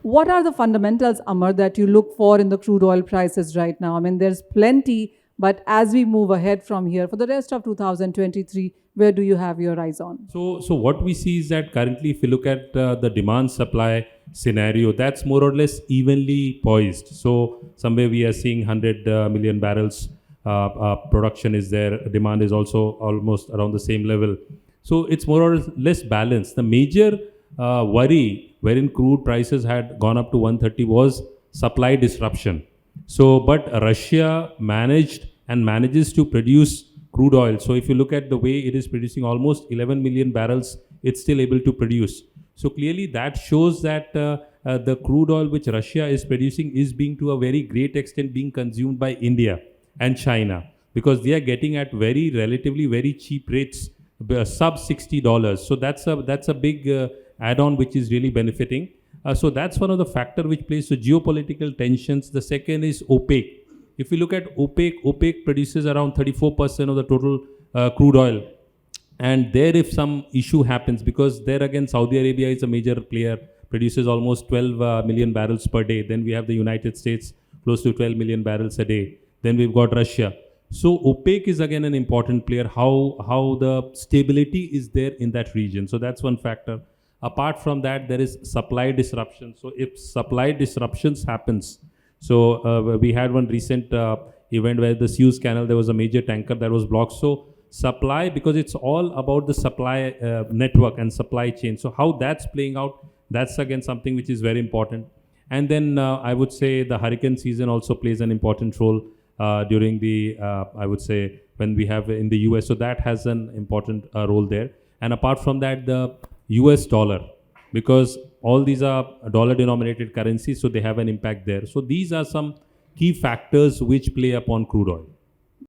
What are the fundamentals, Amar, that you look for in the crude oil prices right now? I mean, there's plenty, but as we move ahead from here for the rest of 2023, where do you have your eyes on? So what we see is that currently, if you look at the demand-supply scenario, that's more or less evenly poised. So somewhere we are seeing 100 million barrels production is there. Demand is also almost around the same level. So it's more or less balanced. The major worry wherein crude prices had gone up to 130 was supply disruption. So, but Russia managed and manages to produce crude oil. So if you look at the way it is producing almost 11 million barrels, it's still able to produce. So clearly that shows that the crude oil which Russia is producing is being to a very great extent being consumed by India and China, because they are getting at relatively very cheap rates, sub $60. So that's a big add-on which is really benefiting. So that's one of the factor which plays to geopolitical tensions. The second is OPEC. If we look at OPEC produces around 34% of the total crude oil. And there if some issue happens, because there again Saudi Arabia is a major player, produces almost 12 million barrels per day. Then we have the United States, close to 12 million barrels a day. Then we've got Russia. So OPEC is again an important player, how the stability is there in that region. So that's one factor. Apart from that, there is supply disruption. So if supply disruptions happens, so we had one recent event where the Suez Canal, there was a major tanker that was blocked. So supply, because it's all about the supply network and supply chain. So how that's playing out, that's again something which is very important. And then I would say the hurricane season also plays an important role during the, I would say, when we have in the US. So that has an important role there. And apart from that, the US dollar, because all these are dollar denominated currencies, so they have an impact there. So these are some key factors which play upon crude oil.